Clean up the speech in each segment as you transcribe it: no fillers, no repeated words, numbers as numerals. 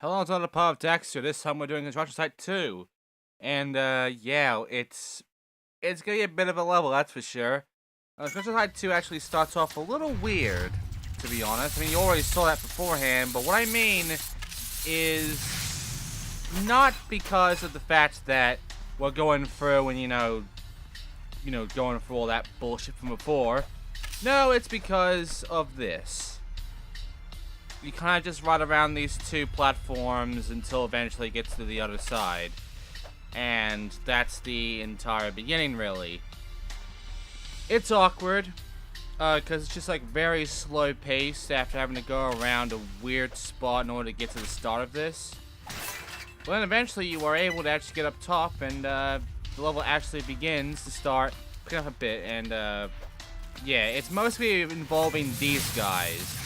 Hello, it's Lotta of Daxter. This time we're doing Construction Site 2. And, yeah, it's gonna be a bit of a level, that's for sure. Construction Site 2 actually starts off a little weird, to be honest. I mean, you already saw that beforehand, but what I mean is not because of the fact that we're going through and, going through all that bullshit from before. No, it's because of this. You kind of just run around these two platforms until eventually it gets to the other side. And that's the entire beginning, really. It's awkward, because it's just like very slow paced after having to go around a weird spot in order to get to the start of this. But then eventually you are able to actually get up top, and the level actually begins to start picking up a bit. And yeah, it's mostly involving these guys.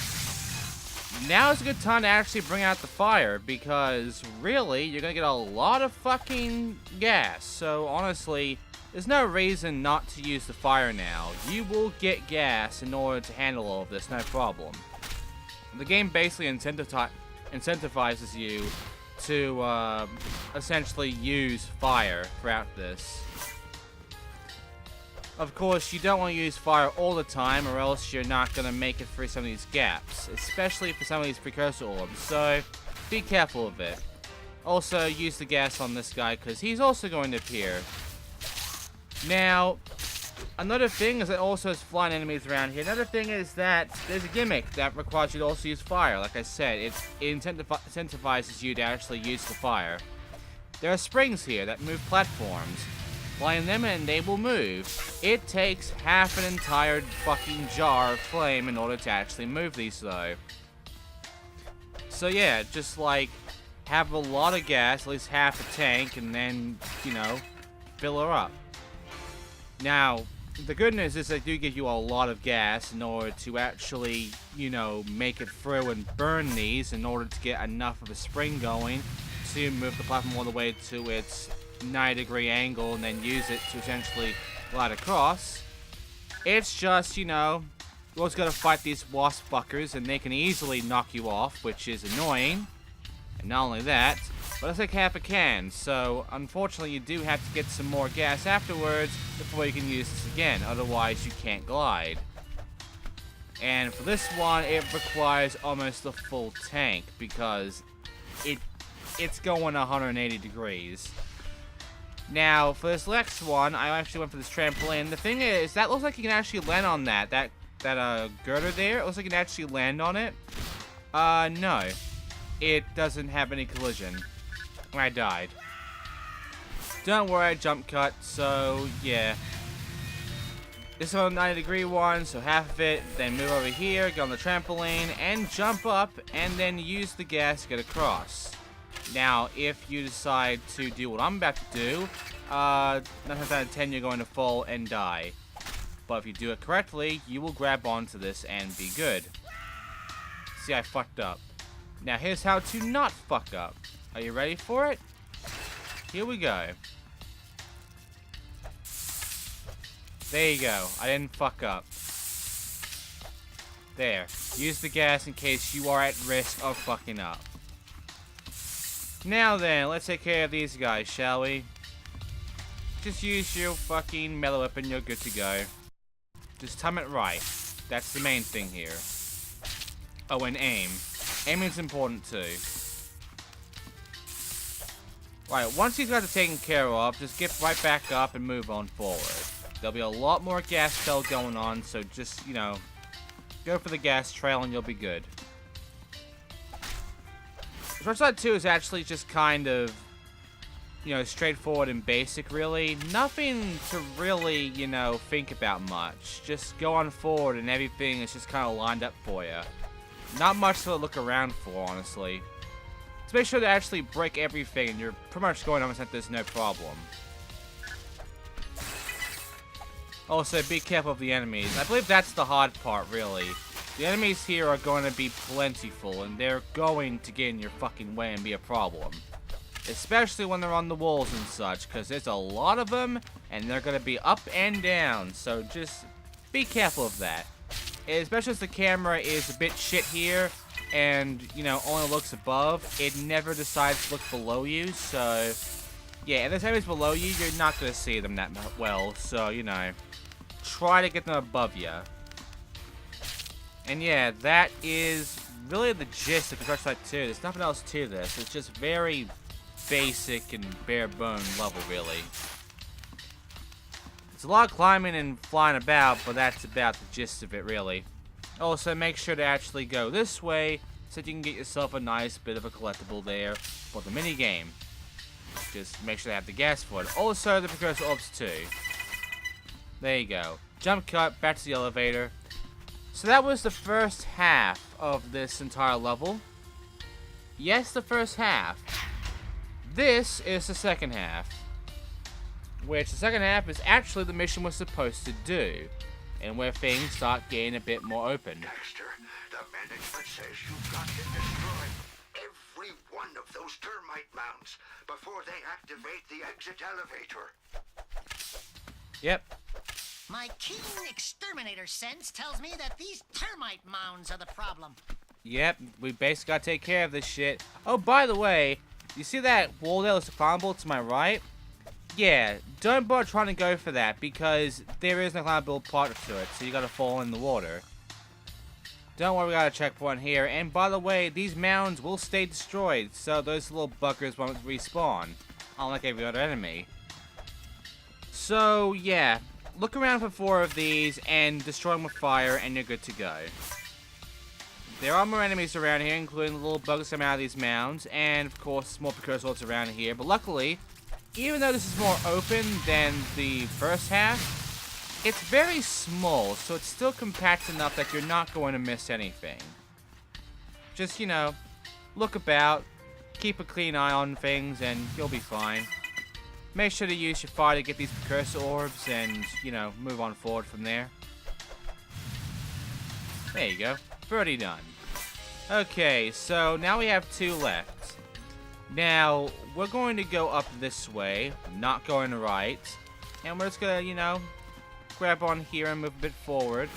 Now is a good time to actually bring out the fire, because really, you're gonna get a lot of fucking gas. So honestly, there's no reason not to use the fire now. You will get gas in order to handle all of this, no problem. The game basically incentivizes you to essentially use fire throughout this. Of course, you don't want to use fire all the time, or else you're not going to make it through some of these gaps, especially for some of these precursor orbs, so be careful of it. Also, use the gas on this guy, because he's also going to appear. Now, another thing is that also has flying enemies around here. Another thing is that there's a gimmick that requires you to also use fire. Like I said, it incentivizes you to actually use the fire. There are springs here that move platforms. Line them and they will move. It takes half an entire fucking jar of flame in order to actually move these though. So yeah, just like have a lot of gas, at least half a tank, and then, fill her up. Now, the good news is they do give you a lot of gas in order to actually, make it through and burn these in order to get enough of a spring going to move the platform all the way to its 90-degree angle and then use it to essentially glide across. It's just, you always gotta fight these wasp fuckers and they can easily knock you off, which is annoying. And not only that, but it's like half a can, so unfortunately you do have to get some more gas afterwards before you can use this again, otherwise you can't glide. And for this one, it requires almost a full tank because it's going 180 degrees. Now, for this next one, I actually went for this trampoline. The thing is, that looks like you can actually land on that girder there. It looks like you can actually land on it. No. It doesn't have any collision. I died. Don't worry, I jump cut, so, yeah. This is a 90-degree one, so half of it, then move over here, get on the trampoline, and jump up, and then use the gas to get across. Now, if you decide to do what I'm about to do, 9 times out of 10 you're going to fall and die. But if you do it correctly, you will grab onto this and be good. See, I fucked up. Now, here's how to not fuck up. Are you ready for it? Here we go. There you go. I didn't fuck up. There. Use the gas in case you are at risk of fucking up. Now then, let's take care of these guys, shall we? Just use your fucking melee weapon, you're good to go. Just time it right. That's the main thing here. Oh, and aim. Aiming's important too. Right, once these guys are taken care of, just get right back up and move on forward. There'll be a lot more gas trail going on, so just, go for the gas trail and you'll be good. Construction Site 2 is actually just kind of, straightforward and basic, really. Nothing to really, think about much. Just go on forward and everything is just kind of lined up for you. Not much to look around for, honestly. Just make sure to actually break everything and you're pretty much going almost at this no problem. Also, be careful of the enemies. I believe that's the hard part, really. The enemies here are going to be plentiful, and they're going to get in your fucking way and be a problem. Especially when they're on the walls and such, because there's a lot of them, and they're going to be up and down, so just be careful of that. Especially as the camera is a bit shit here, and, you know, only looks above, it never decides to look below you, so, yeah, if there's enemies below you, you're not going to see them that well, so, you know, try to get them above you. And yeah, that is really the gist of Construction Site 2. There's nothing else to this. It's just very basic and bare bone level, really. It's a lot of climbing and flying about, but that's about the gist of it, really. Also, make sure to actually go this way so that you can get yourself a nice bit of a collectible there for the mini game. Just make sure to have the gas for it. Also, the precursor orbs too. There you go. Jump cut, back to the elevator. So that was the first half of this entire level. Yes, the first half. This is the second half. Which the second half is actually the mission we're supposed to do. And where things start getting a bit more open. Daxter, the management says you've got to destroy every one of those termite mounds before they activate the exit elevator. Yep. My keen exterminator sense tells me that these termite mounds are the problem. Yep, we basically gotta take care of this shit. Oh, by the way, you see that wall there that's climbable to my right? Yeah, don't bother trying to go for that because there is no climbable part to it, so you gotta fall in the water. Don't worry, we got a checkpoint here. And by the way, these mounds will stay destroyed, so those little buggers won't respawn, unlike every other enemy. So, yeah. Look around for 4 of these and destroy them with fire and you're good to go. There are more enemies around here, including the little bugs coming out of these mounds, and of course more precursor orbs around here. But luckily, even though this is more open than the first half, it's very small, so it's still compact enough that you're not going to miss anything. Just, you know, look about, keep a clean eye on things, and you'll be fine. Make sure to use your fire to get these precursor orbs and, you know, move on forward from there. There you go. Pretty done. Okay, so now we have 2 left. Now, we're going to go up this way, not going right. And we're just gonna, you know, grab on here and move a bit forward.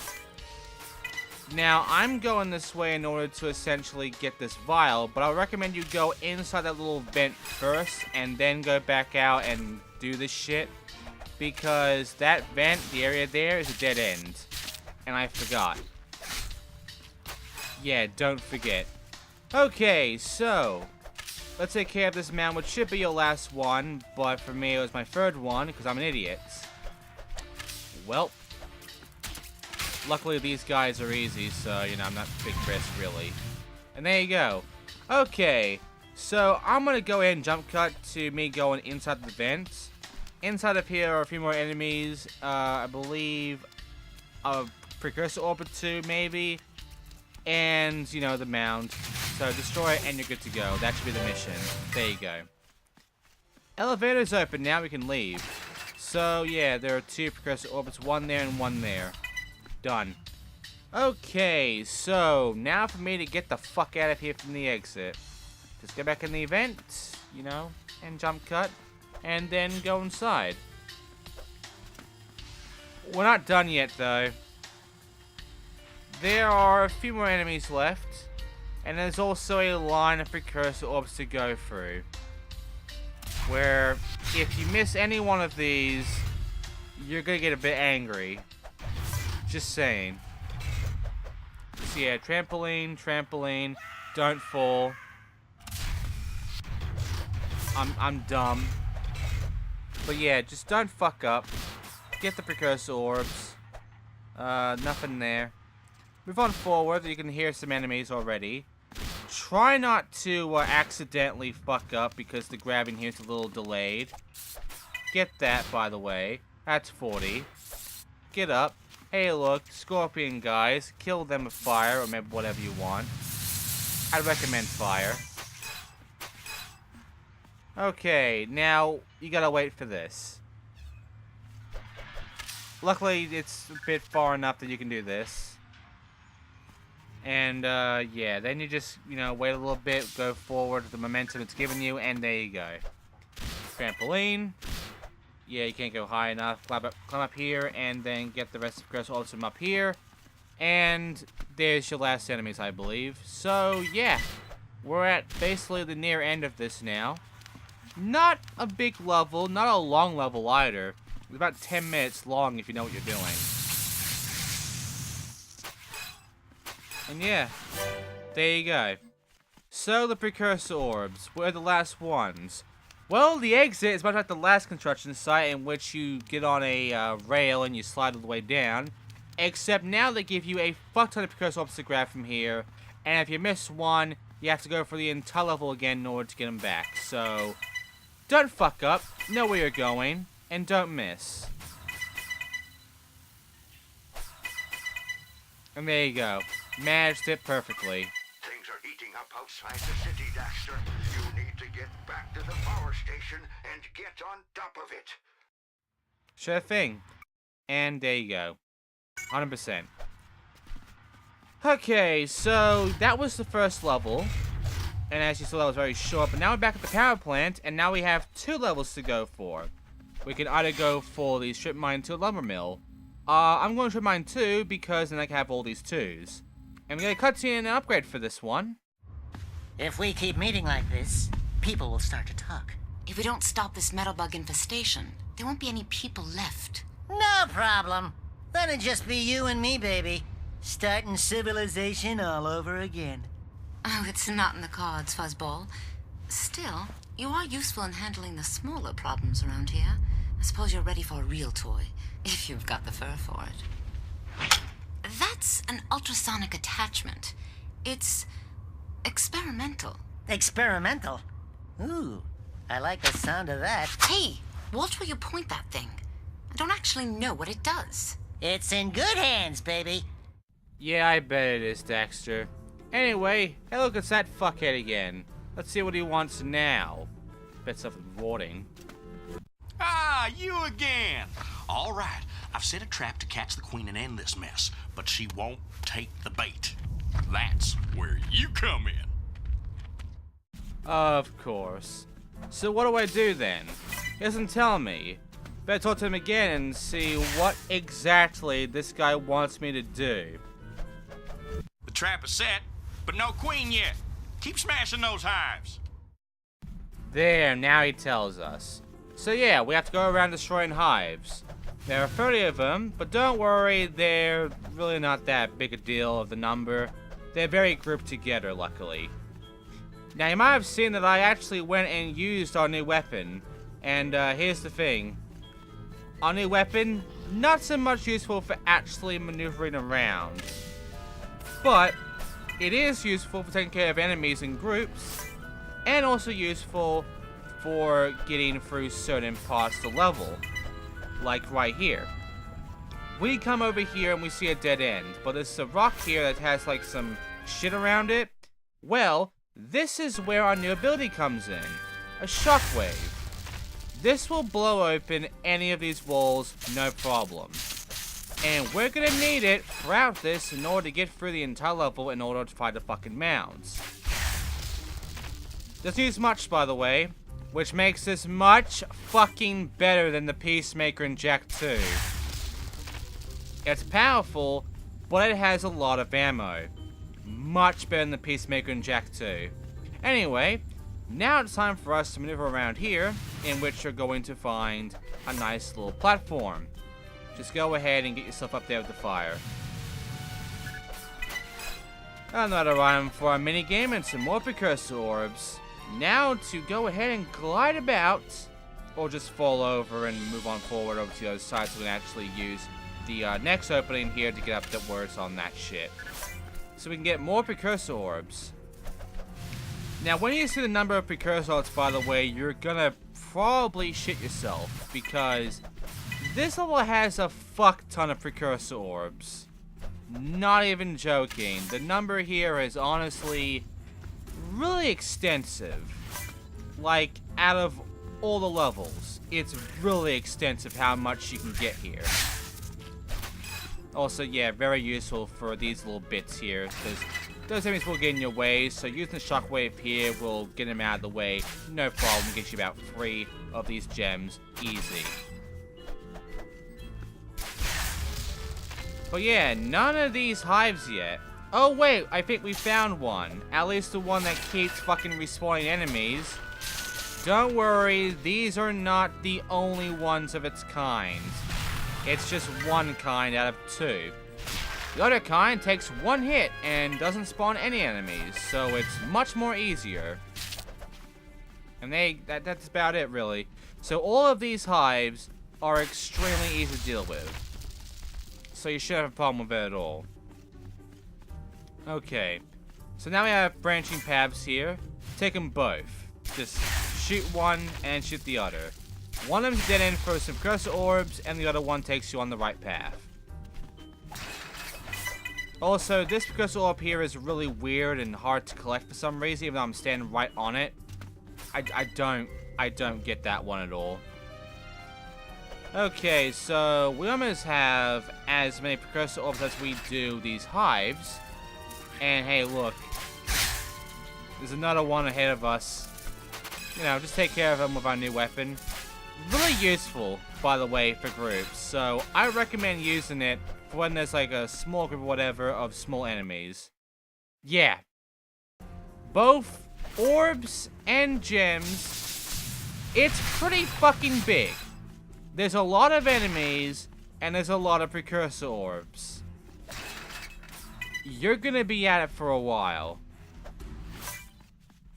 Now, I'm going this way in order to essentially get this vial, but I recommend you go inside that little vent first, and then go back out and do this shit. Because that vent, the area there, is a dead end. And I forgot. Yeah, don't forget. Okay, so let's take care of this mound, which should be your last one, but for me it was my 3rd one, because I'm an idiot. Well. Luckily, these guys are easy, so, you know, I'm not big risk, really. And there you go. Okay, so I'm going to go ahead and jump cut to me going inside the vent. Inside of here are a few more enemies. I believe a precursor orb or 2, maybe. And, you know, the mound. So, destroy it and you're good to go. That should be the mission. There you go. Elevator's open. Now we can leave. So, yeah, there are 2 precursor orbits. 1 there and 1 there. Done. Okay, so now for me to get the fuck out of here from the exit. Just get back in the event, you know, and jump cut, and then go inside. We're not done yet, though. There are a few more enemies left, and there's also a line of precursor orbs to go through. Where, if you miss any one of these, you're gonna get a bit angry. Just saying. So yeah, trampoline, don't fall. I'm dumb. But yeah, just don't fuck up. Get the precursor orbs. Nothing there. Move on forward, you can hear some enemies already. Try not to accidentally fuck up because the grabbing here is a little delayed. Get that, by the way. That's 40. Get up. Hey look, scorpion guys, kill them with fire, or maybe whatever you want. I'd recommend fire. Okay, now, you gotta wait for this. Luckily, it's a bit far enough that you can do this. And, yeah, then you just, you know, wait a little bit, go forward, the momentum it's giving you, and there you go. Trampoline. Yeah, you can't go high enough. Climb up here, and then get the rest of the precursor orbs from up here. And there's your last enemies, I believe. So, yeah. We're at basically the near end of this now. Not a big level, not a long level either. It's about 10 minutes long if you know what you're doing. And yeah, there you go. So the precursor orbs were the last ones. Well, the exit is much like the last construction site in which you get on a rail and you slide all the way down. Except now they give you a fuck ton of precursor orbs to grab from here. And if you miss one, you have to go for the entire level again in order to get them back. So, don't fuck up, know where you're going, and don't miss. And there you go. Managed it perfectly. Things are heating up outside the city, Daxter. You need to get back to the power station and get on top of it. Sure thing. And there you go. 100%. Okay, so that was the first level. And as you saw, that was very short. But now we're back at the power plant, and now we have 2 levels to go for. We can either go for the strip mine to a lumber mill. I'm going to strip mine 2 because then I can have all these 2s. And we got a cutscene and an upgrade for this one. If we keep meeting like this, people will start to talk. If we don't stop this metal bug infestation, there won't be any people left. No problem. Then it'd just be you and me, baby. Starting civilization all over again. Oh, it's not in the cards, Fuzzball. Still, you are useful in handling the smaller problems around here. I suppose you're ready for a real toy, if you've got the fur for it. That's an ultrasonic attachment. It's experimental. Experimental? Ooh, I like the sound of that. Hey, watch where you point that thing. I don't actually know what it does. It's in good hands, baby. Yeah, I bet it is, Daxter. Anyway, hey look, it's that fuckhead again. Let's see what he wants now. Bet something rotting. Ah, you again! All right, I've set a trap to catch the queen and end this mess, but she won't take the bait. That's where you come in. Of course. So what do I do then? He doesn't tell me. Better talk to him again and see what exactly this guy wants me to do. The trap is set, but no queen yet. Keep smashing those hives. There, now he tells us. So yeah, we have to go around destroying hives. There are 30 of them, but don't worry, they're really not that big a deal of the number. They're very grouped together, luckily. Now, you might have seen that I actually went and used our new weapon. And here's the thing. Our new weapon, not so much useful for actually maneuvering around. But it is useful for taking care of enemies in groups. And also useful for getting through certain parts of the level. Like right here. We come over here and we see a dead end. But there's a rock here that has like some shit around it. Well, this is where our new ability comes in. A shockwave. This will blow open any of these walls, no problem. And we're gonna need it throughout this in order to get through the entire level in order to fight the fucking mounds. Doesn't use much, by the way, which makes this much fucking better than the Peacemaker in Jak 2. It's powerful, but it has a lot of ammo. Much better than the Peacemaker in Jak 2. Anyway, now it's time for us to maneuver around here, in which you're going to find a nice little platform. Just go ahead and get yourself up there with the fire. Another item for our minigame and some more precursor orbs. Now to go ahead and glide about, or just fall over and move on forward over to the other side so we can actually use the next opening here to get up the words on that shit. So we can get more precursor orbs. Now when you see the number of precursor orbs, by the way, you're gonna probably shit yourself, because this level has a fuck ton of precursor orbs. Not even joking. The number here is honestly really extensive. Like, out of all the levels, it's really extensive how much you can get here. Also, yeah, very useful for these little bits here, because those enemies will get in your way, so using the shockwave here will get them out of the way. No problem, get you about 3 of these gems, easy. But yeah, none of these hives yet. Oh wait, I think we found one. At least the one that keeps fucking respawning enemies. Don't worry, these are not the only ones of its kind. It's just one kind out of 2. The other kind takes 1 hit and doesn't spawn any enemies, so it's much more easier. And that's about it, really. So all of these hives are extremely easy to deal with. So you shouldn't have a problem with it at all. Okay. So now we have branching paths here. Take them both. Just shoot one and shoot the other. One of them's dead end for some cursor orbs, and the other one takes you on the right path. Also, this cursor orb here is really weird and hard to collect for some reason, even though I'm standing right on it. I don't get that one at all. Okay, so we almost have as many precursor orbs as we do these hives. And hey, look. There's another one ahead of us. You know, just take care of them with our new weapon. Really useful, by the way, for groups. So I recommend using it for when there's like a small group or whatever of small enemies. Yeah. Both orbs and gems. It's pretty fucking big. There's a lot of enemies and there's a lot of precursor orbs. You're gonna be at it for a while.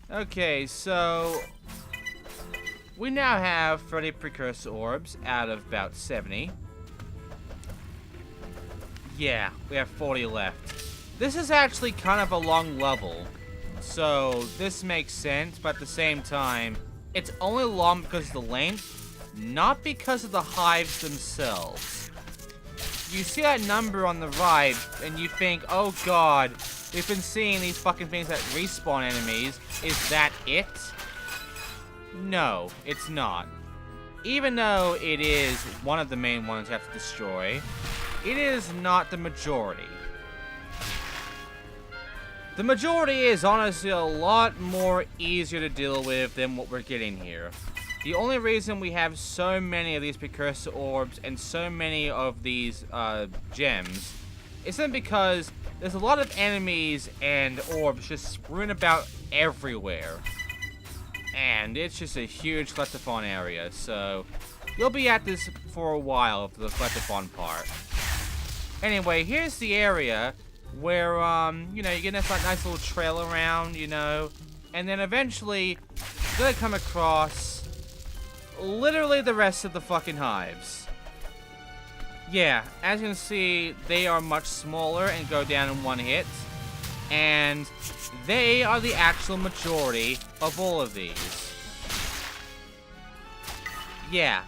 Okay, so we now have 30 precursor orbs out of about 70. Yeah, we have 40 left. This is actually kind of a long level, so this makes sense, but at the same time, it's only long because of the length, not because of the hives themselves. You see that number on the right, and you think, oh god, we've been seeing these fucking things that respawn enemies. Is that it? No, it's not. Even though it is one of the main ones you have to destroy, it is not the majority. The majority is honestly a lot more easier to deal with than what we're getting here. The only reason we have so many of these precursor orbs and so many of these gems isn't because there's a lot of enemies and orbs just strewn about everywhere. And it's just a huge collectathon area, so you'll be at this for a while for the collectathon part. Anyway, here's the area where, you know, you get this like, nice little trail around, you know, and then eventually you're gonna come across literally the rest of the fucking hives. Yeah, as you can see, they are much smaller and go down in 1 hit, and they are the actual majority of all of these. Yeah.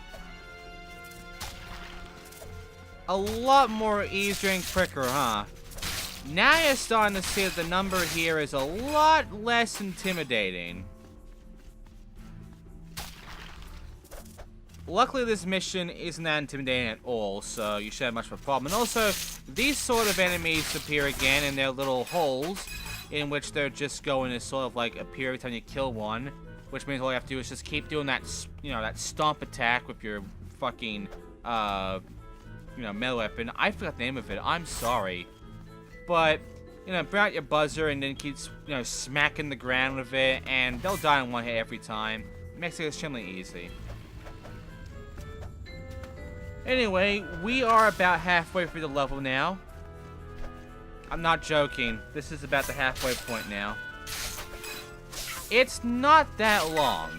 A lot more easier and quicker, huh? Now you're starting to see that the number here is a lot less intimidating. Luckily, this mission isn't that intimidating at all, so you shouldn't have much of a problem. And also, these sort of enemies appear again in their little holes, in which they're just going to sort of like appear every time you kill one, which means all you have to do is just keep doing that, you know, that stomp attack with your fucking, you know, melee weapon. I forgot the name of it. I'm sorry. But, you know, bring out your buzzer and then keep, you know, smacking the ground with it, and they'll die in 1 hit every time. It makes it extremely easy. Anyway, we are about halfway through the level now. I'm not joking. This is about the halfway point now. It's not that long,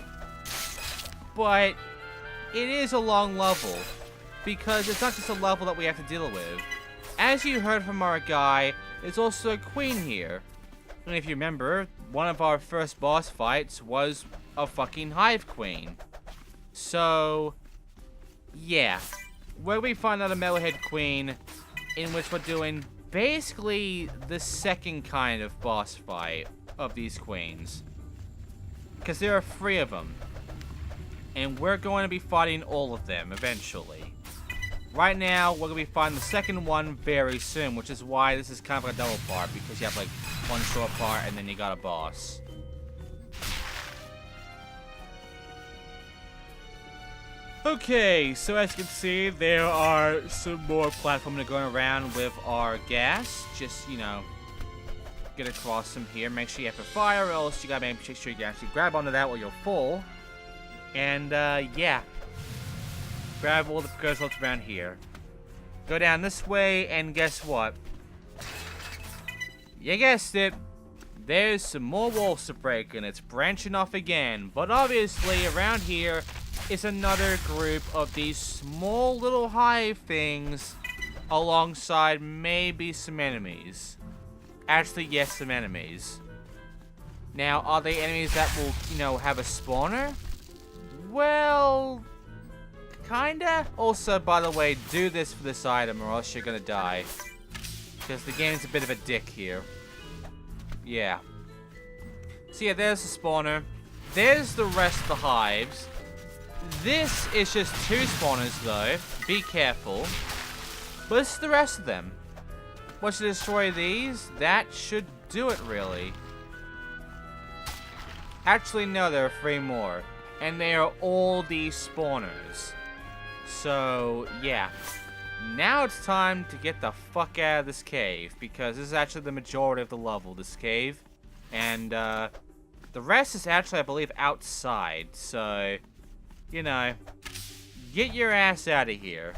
but it is a long level because it's not just a level that we have to deal with. As you heard from our guy, there's also a queen here. And if you remember, one of our first boss fights was a fucking Hive Queen. So, yeah. Where we find out a Metalhead Queen, in which we're doing basically the second kind of boss fight of these queens. Because there are 3 of them. And we're going to be fighting all of them eventually. Right now, we're going to be fighting the second one very soon, which is why this is kind of like a double part, because you have like one short part and then you got a boss. Okay, so as you can see, there are some more platforming going around with our gas. Just, you know, get across from here. Make sure you have a fire, or else you gotta make sure you can actually grab onto that while you're full. And, yeah. Grab all the precursor around here. Go down this way, and guess what? You guessed it. There's some more walls to break, and it's branching off again. But obviously, around here is another group of these small little hive things alongside maybe some enemies. Actually, yes, some enemies. Now, are they enemies that will, you know, have a spawner? Well, kinda. Also, by the way, do this for this item or else you're gonna die. Because the game's a bit of a dick here. Yeah. So yeah, there's the spawner. There's the rest of the hives. This is just 2 spawners though. Be careful. But this is the rest of them. Once you destroy these, that should do it really. Actually, no, there are 3 more. And they are all these spawners. So, yeah. Now it's time to get the fuck out of this cave. Because this is actually the majority of the level, this cave. And, the rest is actually, I believe, outside. So, you know, get your ass out of here.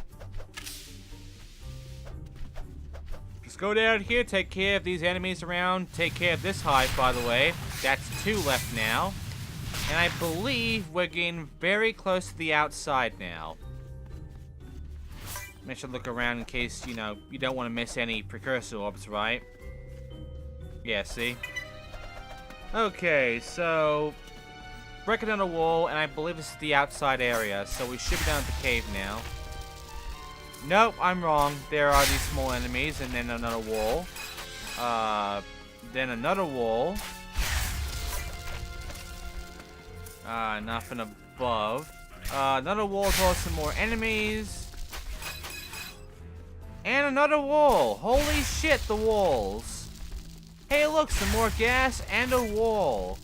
Just go down here, take care of these enemies around. Take care of this hive, by the way. That's 2 left now. And I believe we're getting very close to the outside now. Make sure to look around in case, you know, you don't want to miss any precursor orbs, right? Yeah, see? Okay, so breaking down a wall, and I believe this is the outside area, so we should be down at the cave now. Nope, I'm wrong. There are these small enemies, and then another wall. Then another wall. Nothing above. Another wall with all some more enemies. And another wall. Holy shit, the walls. Hey, look, some more gas and a wall.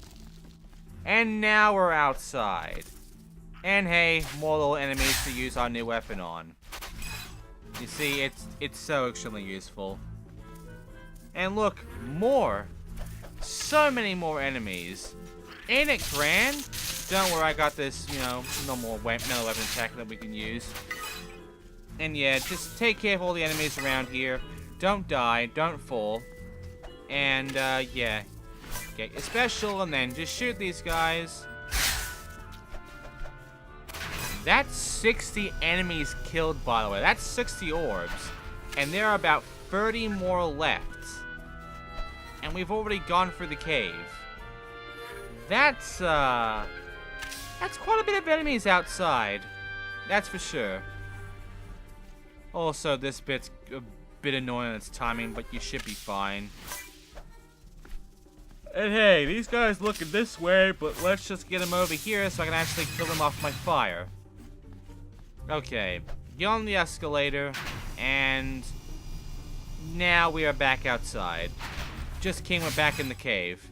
And now we're outside. And hey, more little enemies to use our new weapon on. You see, it's so extremely useful. And look, more. So many more enemies. Ain't it grand? Don't worry, I got this, you know, normal melee weapon attack that we can use. And yeah, just take care of all the enemies around here. Don't die, don't fall. And, yeah. Okay, a special, and then just shoot these guys. That's 60 enemies killed, by the way. That's 60 orbs. And there are about 30 more left. And we've already gone through the cave. That's quite a bit of enemies outside. That's for sure. Also, this bit's a bit annoying in its timing, but you should be fine. And hey, these guys looking this way, but let's just get them over here so I can actually kill them off my fire. Okay, get on the escalator, and now we are back outside. Just kidding, we're back in the cave.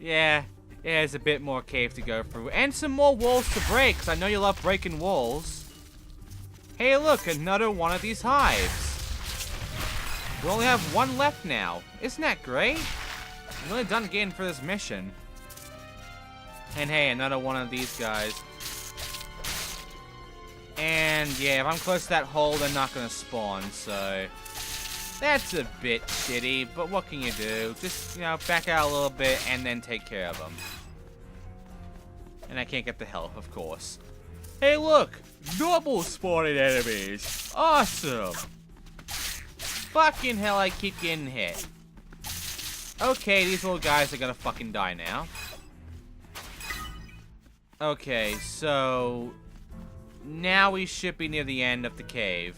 Yeah, there's a bit more cave to go through, and some more walls to break, because I know you love breaking walls. Hey, look, another one of these hives. We only have 1 left now. Isn't that great? I'm really done getting for this mission. And hey, another one of these guys. And yeah, if I'm close to that hole, they're not gonna spawn, so that's a bit shitty, but what can you do? Just, you know, back out a little bit and then take care of them. And I can't get the health, of course. Hey, look! Double spawning enemies! Awesome! Fucking hell, I keep getting hit. Okay, these little guys are gonna fucking die now. Okay, so now we should be near the end of the cave.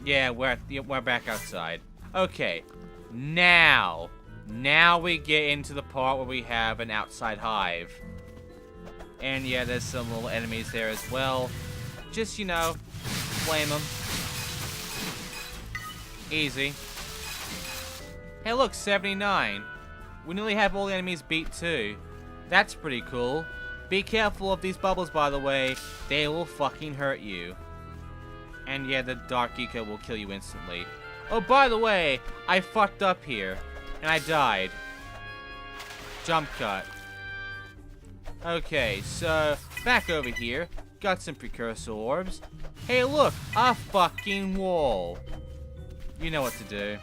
Yeah, we're back outside. Okay, now we get into the part where we have an outside hive. And yeah, there's some little enemies there as well. Just, you know, flame them. Easy. Hey, look, 79. We nearly have all the enemies beat too. That's pretty cool. Be careful of these bubbles, by the way. They will fucking hurt you. And yeah, the Dark Eco will kill you instantly. Oh, by the way, I fucked up here. And I died. Jump cut. Okay, so back over here. Got some precursor orbs. Hey, look, a fucking wall. You know what to do.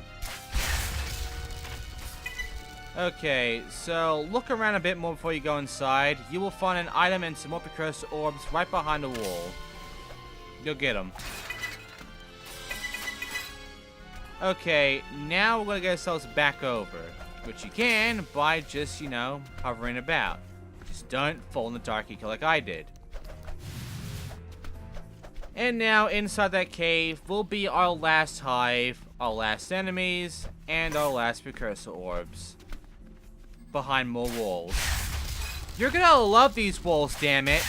Okay, so look around a bit more before you go inside. You will find an item and some more precursor orbs right behind the wall. You'll get them. Okay, now we're gonna get ourselves back over. Which you can by just, you know, hovering about. Just don't fall in the dark eco like I did. And now, inside that cave will be our last hive, our last enemies, and our last precursor orbs. Behind more walls. You're gonna love these walls, damn it.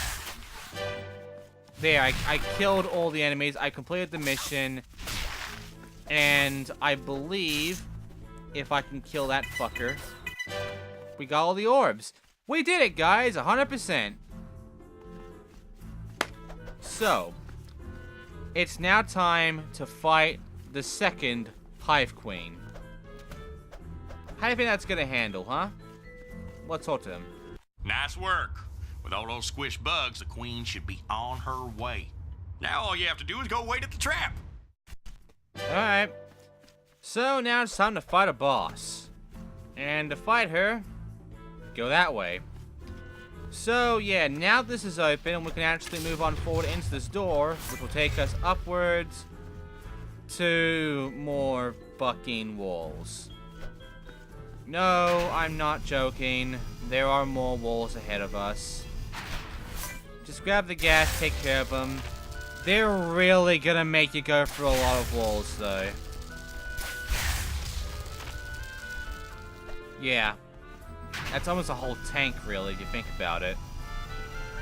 There, I killed all the enemies. I completed the mission. And I believe, if I can kill that fucker, we got all the orbs. We did it, guys, 100%. So, it's now time to fight the second Hive Queen. How do you think that's gonna handle, huh? Let's talk to him. Nice work. With all those squish bugs, the queen should be on her way. Now all you have to do is go wait at the trap. Alright. So now it's time to fight a boss. And to fight her, go that way. So yeah, now this is open, we can actually move on forward into this door, which will take us upwards to more fucking walls. No, I'm not joking. There are more walls ahead of us. Just grab the gas, take care of them. They're really gonna make you go through a lot of walls, though. Yeah. That's almost a whole tank, really, if you think about it.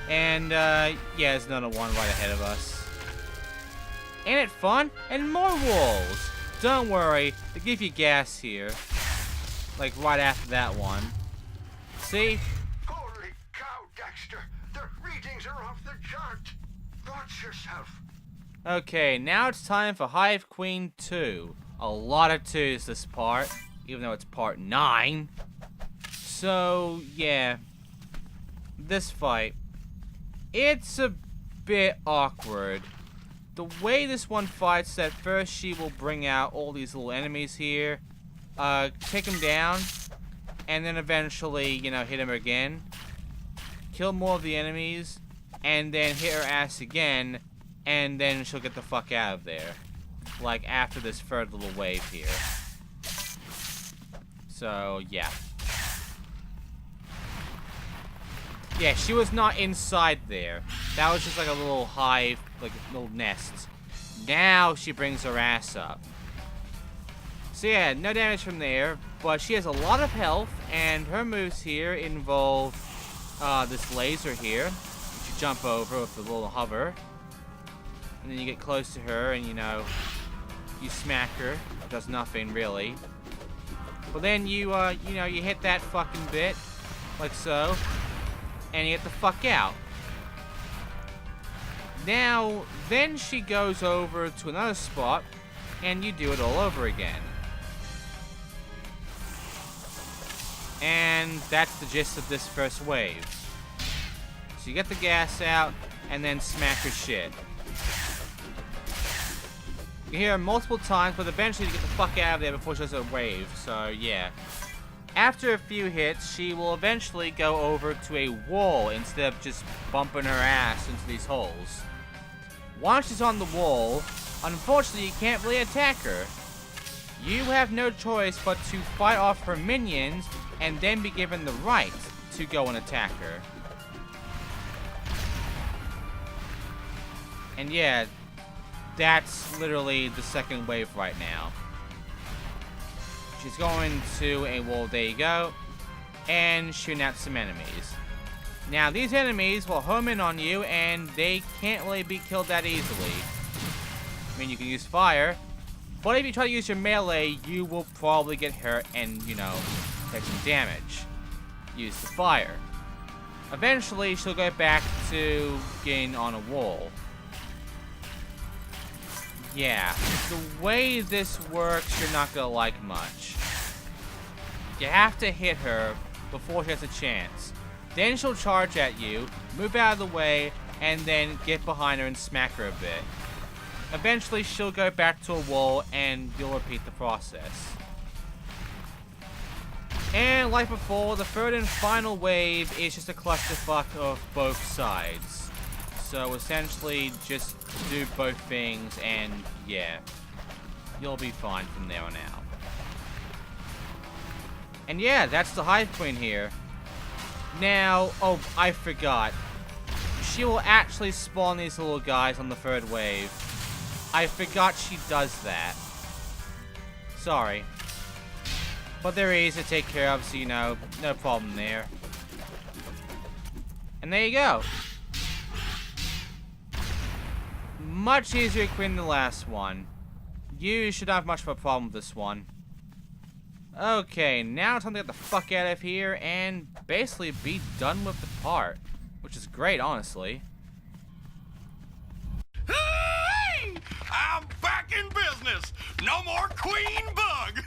And, yeah, there's another one right ahead of us. Ain't it fun? And more walls! Don't worry, they give you gas here. Like, right after that one. See? Holy cow, Daxter! The readings are off the chart! Watch yourself! Okay, now it's time for Hive Queen 2. A lot of 2s this part, even though it's part 9. So, yeah. This fight. It's a bit awkward. The way this one fights, at first she will bring out all these little enemies here. Take them down. And then eventually, you know, hit him again. Kill more of the enemies. And then hit her ass again. And then she'll get the fuck out of there. Like, after this third little wave here. So, yeah. Yeah, she was not inside there. That was just like a little hive, like a little nest. Now she brings her ass up. So yeah, no damage from there, but she has a lot of health, and her moves here involve this laser here, which you jump over with the little hover. And then you get close to her, and you know, you smack her. It does nothing, really. But then you know, you hit that fucking bit, like so. And you get the fuck out. Now, then she goes over to another spot, and you do it all over again. And that's the gist of this first wave. So you get the gas out, and then smack her shit. You hear her multiple times, but eventually you get the fuck out of there before she does a wave, so yeah. After a few hits, she will eventually go over to a wall instead of just bumping her ass into these holes. Once she's on the wall, unfortunately you can't really attack her. You have no choice but to fight off her minions and then be given the right to go and attack her. And yeah, that's literally the second wave right now. She's going to a wall, there you go, and shooting at some enemies. Now, these enemies will home in on you, and they can't really be killed that easily. I mean, you can use fire, but if you try to use your melee, you will probably get hurt and, you know, take some damage. Use the fire. Eventually, she'll go back to getting on a wall. Yeah, the way this works, you're not gonna like much. You have to hit her before she has a chance. Then she'll charge at you, move out of the way, and then get behind her and smack her a bit. Eventually, she'll go back to a wall, and you'll repeat the process. And like before, the third and final wave is just a clusterfuck of both sides. So essentially, just do both things, and yeah, you'll be fine from there on out. And yeah, that's the Hive Queen here. Now, oh, I forgot. She will actually spawn these little guys on the third wave. I forgot she does that. Sorry. But they're easy to take care of, so you know, no problem there. And there you go. Much easier queen than the last one. You should not have much of a problem with this one. Okay, now it's time to get the fuck out of here and basically be done with the part. Which is great, honestly. Hey! I'm back in business! No more queen bug!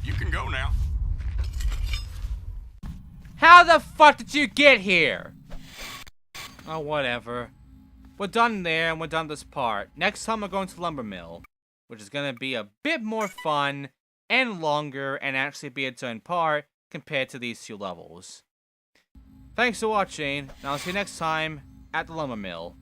You can go now. How the fuck did you get here? Oh, whatever. We're done there, and we're done this part. Next time we're going to the lumber mill, which is going to be a bit more fun and longer and actually be its own part compared to these two levels. Thanks for watching, and I'll see you next time at the lumber mill.